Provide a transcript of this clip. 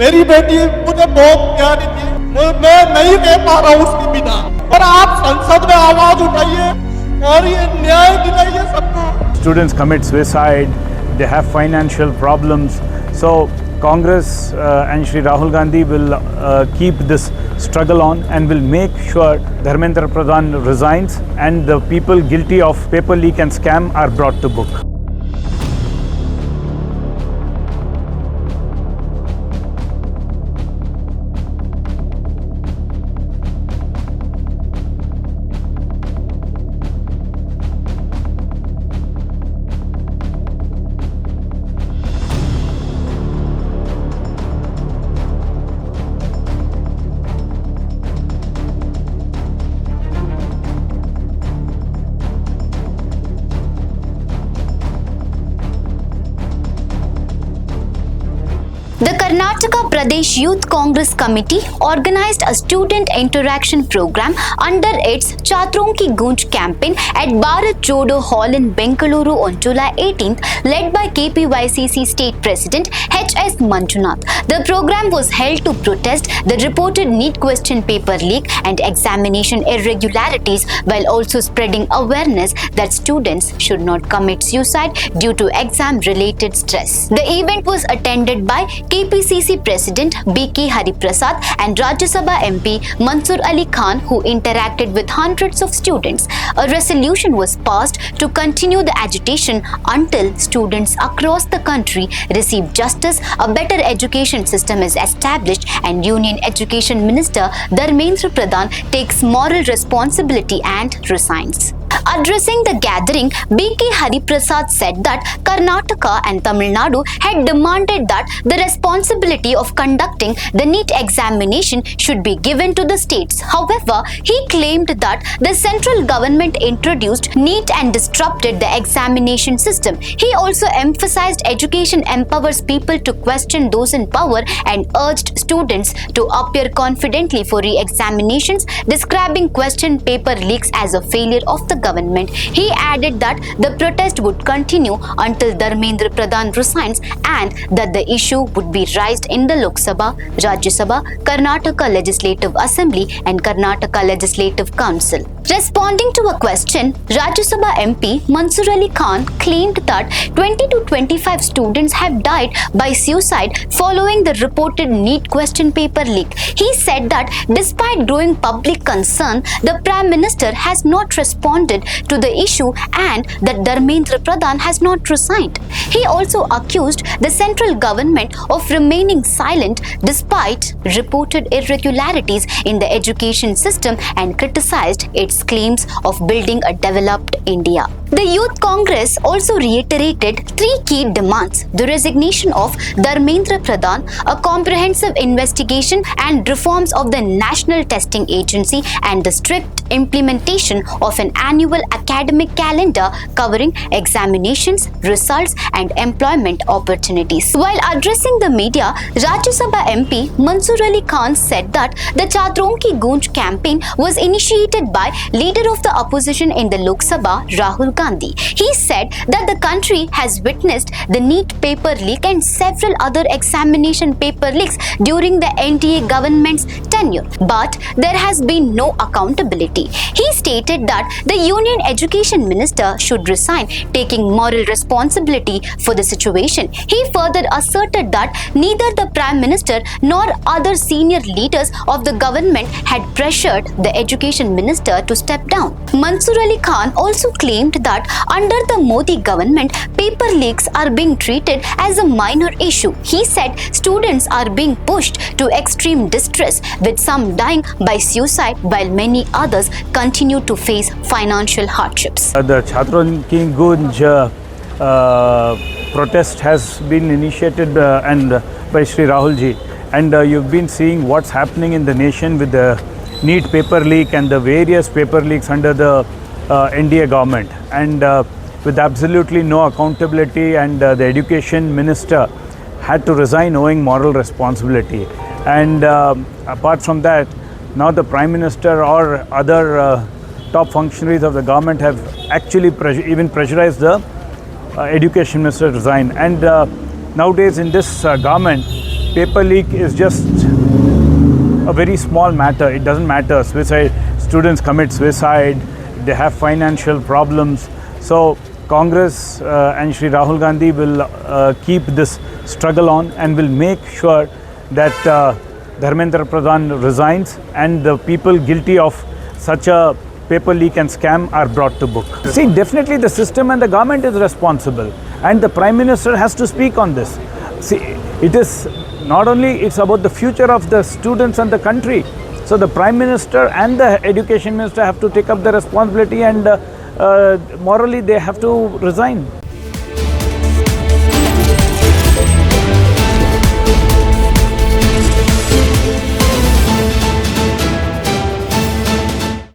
मेरी बेटी मुझे बहुत प्यारी थी, मैं नहीं दे पा रहा हूँ उसके बिना। और आप संसद में आवाज उठाइए और ये न्याय दिलाइए सबको। Students commit suicide, they have financial problems. So Congress and Shri Rahul Gandhi will keep this struggle on and will make sure Dharmendra Pradhan resigns and the people guilty of paper leak and scam are brought to book. The Karnataka Pradesh Youth Congress Committee organized a student interaction program under its Chhatron Ki Goonj campaign at Bharat Jodo Hall in Bengaluru on July 18th, led by KPYCC State President H.S. Manjunath. The program was held to protest the reported NEET question paper leak and examination irregularities, while also spreading awareness that students should not commit suicide due to exam-related stress. The event was attended by KPCC President B.K. Hariprasad and Rajya Sabha MP Mansoor Khan, who interacted with hundreds of students. A resolution was passed to continue the agitation until students across the country receive justice, a better education system is established, and Union Education Minister Dharmendra Pradhan takes moral responsibility and resigns. Addressing the gathering, B.K. Hariprasad said that Karnataka and Tamil Nadu had demanded that the responsibility of conducting the NEET examination should be given to the states. However, he claimed that the central government introduced NEET and disrupted the examination system. He also emphasized education empowers people to question those in power and urged students to appear confidently for re-examinations, describing question paper leaks as a failure of the government. He added that the protest would continue until Dharmendra Pradhan resigns and that the issue would be raised in the Lok Sabha, Rajya Sabha, Karnataka Legislative Assembly and Karnataka Legislative Council. Responding to a question, Rajya Sabha MP Mansoor Khan claimed that 20 to 25 students have died by suicide following the reported NEET question paper leak. He said that despite growing public concern, the Prime Minister has not responded to the issue and that Dharmendra Pradhan has not resigned. He also accused the central government of remaining silent despite reported irregularities in the education system and criticized its claims of building a developed India. The Youth Congress also reiterated three key demands: the resignation of Dharmendra Pradhan, a comprehensive investigation and reforms of the National Testing Agency, and the strict implementation of an annual academic calendar covering examinations, results, and employment opportunities. While addressing the media, Rajya Sabha MP Mansoor Khan said that the Chhatron Ki Goonj campaign was initiated by leader of the opposition in the Lok Sabha, Rahul Gandhi. He said that the country has witnessed the NEET paper leak and several other examination paper leaks during the NDA government's tenure, but there has been no accountability. He stated that the Union Education Minister should resign, taking moral responsibility for the situation. He further asserted that neither the Prime Minister nor other senior leaders of the government had pressured the Education Minister to step down. Mansoor Khan also claimed that under the Modi government, paper leaks are being treated as a minor issue. He said students are being pushed to extreme distress, with some dying by suicide while many others continue to face financial hardships. The Chhatron Ki Goonj protest has been initiated by Shri Rahul ji, and you've been seeing what's happening in the nation with the NEET paper leak and the various paper leaks under the NDA government, and with absolutely no accountability, and the education minister had to resign owing moral responsibility. And apart from that, now the Prime Minister or other top functionaries of the government have actually even pressurized the education minister to resign. And nowadays in this government, paper leak is just a very small matter. It doesn't matter. Suicide, students commit suicide, they have financial problems. So Congress and Shri Rahul Gandhi will keep this struggle on and will make sure that Dharmendra Pradhan resigns and the people guilty of such a paper leak and scam are brought to book. See, definitely the system and the government is responsible, and the Prime Minister has to speak on this. See, it is not only it's about the future of the students and the country. So the Prime Minister and the Education Minister have to take up the responsibility, and morally they have to resign.